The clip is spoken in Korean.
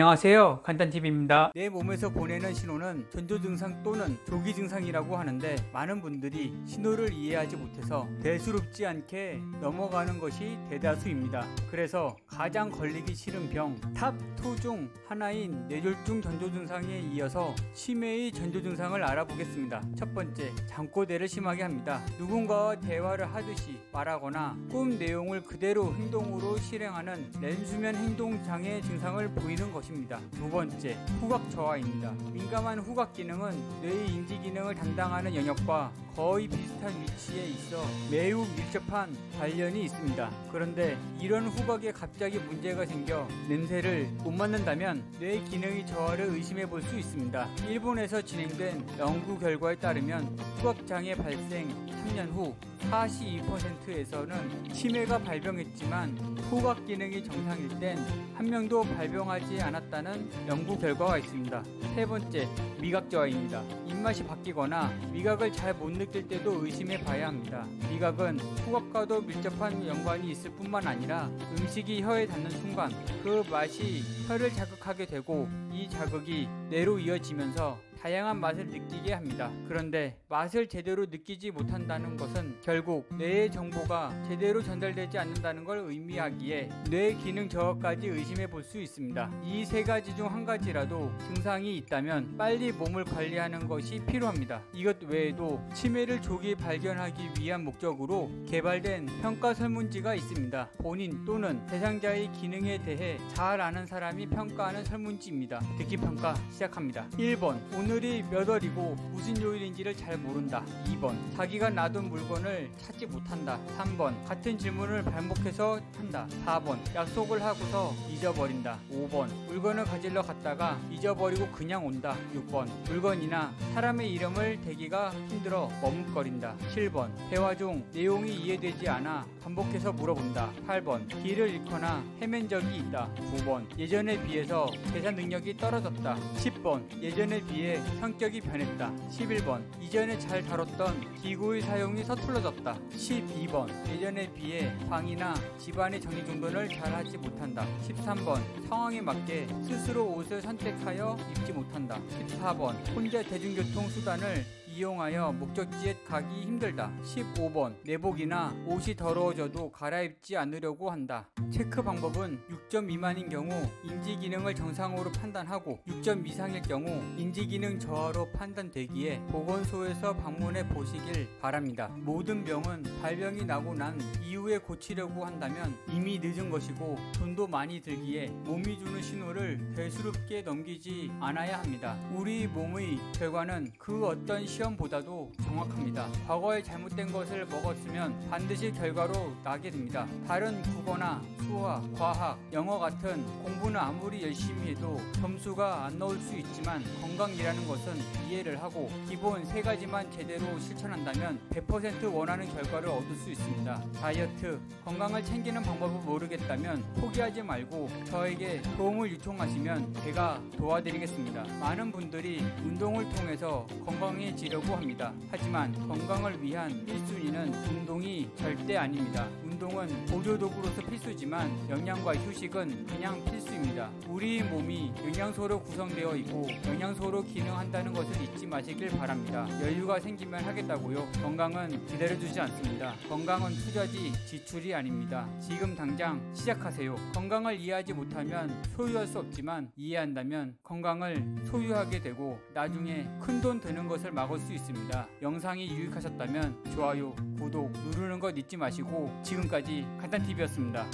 안녕하세요, 간단TV입니다. 내 몸에서 보내는 신호는 전조증상 또는 조기증상이라고 하는데, 많은 분들이 신호를 이해하지 못해서 대수롭지 않게 넘어가는 것이 대다수입니다. 그래서 가장 걸리기 싫은 병 탑2 중 하나인 뇌졸중 전조증상에 이어서 치매의 전조증상을 알아보겠습니다. 첫 번째, 잠꼬대를 심하게 합니다. 누군가와 대화를 하듯이 말하거나 꿈 내용을 그대로 행동으로 실행하는 랜수면 행동장애 증상을 보이는 것입니다. 두 번째, 후각 저하입니다. 민감한 후각 기능은 뇌의 인지 기능을 담당하는 영역과 거의 비슷한 위치에 있어 매우 밀접한 관련이 있습니다. 그런데 이런 후각에 갑자기 문제가 생겨 냄새를 못 맡는다면 뇌 기능이 저하를 의심해 볼 수 있습니다. 일본에서 진행된 연구 결과에 따르면 후각 장애 발생 3년 후 42%에서는 치매가 발병했지만 후각 기능이 정상일 땐 한 명도 발병하지 않았다는 연구 결과가 있습니다. 세 번째, 미각 저하입니다. 입맛이 바뀌거나 미각을 잘 못 느낄 때도 의심해 봐야 합니다. 미각은 후각과도 밀접한 연관이 있을 뿐만 아니라 음식이 혀에 닿는 순간 그 맛이 혀를 자극하게 되고, 이 자극이 뇌로 이어지면서 다양한 맛을 느끼게 합니다. 그런데 맛을 제대로 느끼지 못한다는 것은 결국 뇌의 정보가 제대로 전달되지 않는다는 걸 의미하기에 뇌 기능 저하까지 의심해 볼 수 있습니다. 이 세 가지 중 한 가지라도 증상이 있다면 빨리 몸을 관리하는 것이 필요합니다. 이것 외에도 치매를 조기 발견하기 위한 목적으로 개발된 평가 설문지가 있습니다. 본인 또는 대상자의 기능에 대해 잘 아는 사람이 평가하는 설문지입니다. 듣기 평가 시작합니다. 1번, 오늘이 몇 월이고 무슨 요일인지를 잘 모른다. 2번, 자기가 놔둔 물건을 찾지 못한다. 3번, 같은 질문을 반복해서 한다. 4번, 약속을 하고서 잊어버린다. 5번, 물건을 가지러 갔다가 잊어버리고 그냥 온다. 6번, 물건이나 사람의 이름을 대기가 힘들어 머뭇거린다. 7번, 대화 중 내용이 이해되지 않아 반복해서 물어본다. 8번, 길을 잃거나 헤맨 적이 있다. 9번, 예전에 비해서 계산 능력이 떨어졌다. 10번, 예전에 비해 성격이 변했다. 11번, 이전에 잘 다뤘던 기구의 사용이 서툴러졌다. 12번, 예전에 비해 방이나 집안의 정리정돈을 잘 하지 못한다. 13번, 상황에 맞게 스스로 옷을 선택하여 입지 못한다. 14번, 혼자 대중교통 수단을 이용하여 목적지에 가기 힘들다. 15번, 내복이나 옷이 더러워져도 갈아입지 않으려고 한다. 체크 방법은 6점 미만인 경우 인지기능을 정상으로 판단하고 6점 이상일 경우 인지기능 저하로 판단되기에 보건소에서 방문해 보시길 바랍니다. 모든 병은 발병이 나고 난 이후에 고치려고 한다면 이미 늦은 것이고 돈도 많이 들기에 몸이 주는 신호를 대수롭게 넘기지 않아야 합니다. 우리 몸의 결과는 그 어떤 시험보다도 정확합니다. 과거에 잘못된 것을 먹었으면 반드시 결과로 나게 됩니다. 다른 국어나 수학, 과학, 영어 같은 공부는 아무리 열심히 해도 점수가 안 나올 수 있지만, 건강이라는 것은 이해를 하고 기본 세 가지만 제대로 실천한다면 100% 원하는 결과를 얻을 수 있습니다. 다이어트, 건강을 챙기는 방법을 모르겠다면 포기하지 말고 저에게 도움을 요청하시면 제가 도와드리겠습니다. 많은 분들이 운동을 통해서 건강해지려고 합니다. 하지만 건강을 위한 1순위는 운동이 절대 아닙니다. 운동은 보조도구로서 필수지만 영양과 휴식은 그냥 필수입니다. 우리 몸이 영양소로 구성되어 있고 영양소로 기능한다는 것을 잊지 마시길 바랍니다. 여유가 생기면 하겠다고요? 건강은 기다려주지 않습니다. 건강은 투자지 지출이 아닙니다. 지금 당장 시작하세요. 건강을 이해하지 못하면 소유할 수 없지만, 이해한다면 건강을 소유하게 되고 나중에 큰돈 드는 것을 막을 수 있습니다. 영상이 유익하셨다면 좋아요, 구독 누르는 거 잊지 마시고, 지금까지 간단TV였습니다.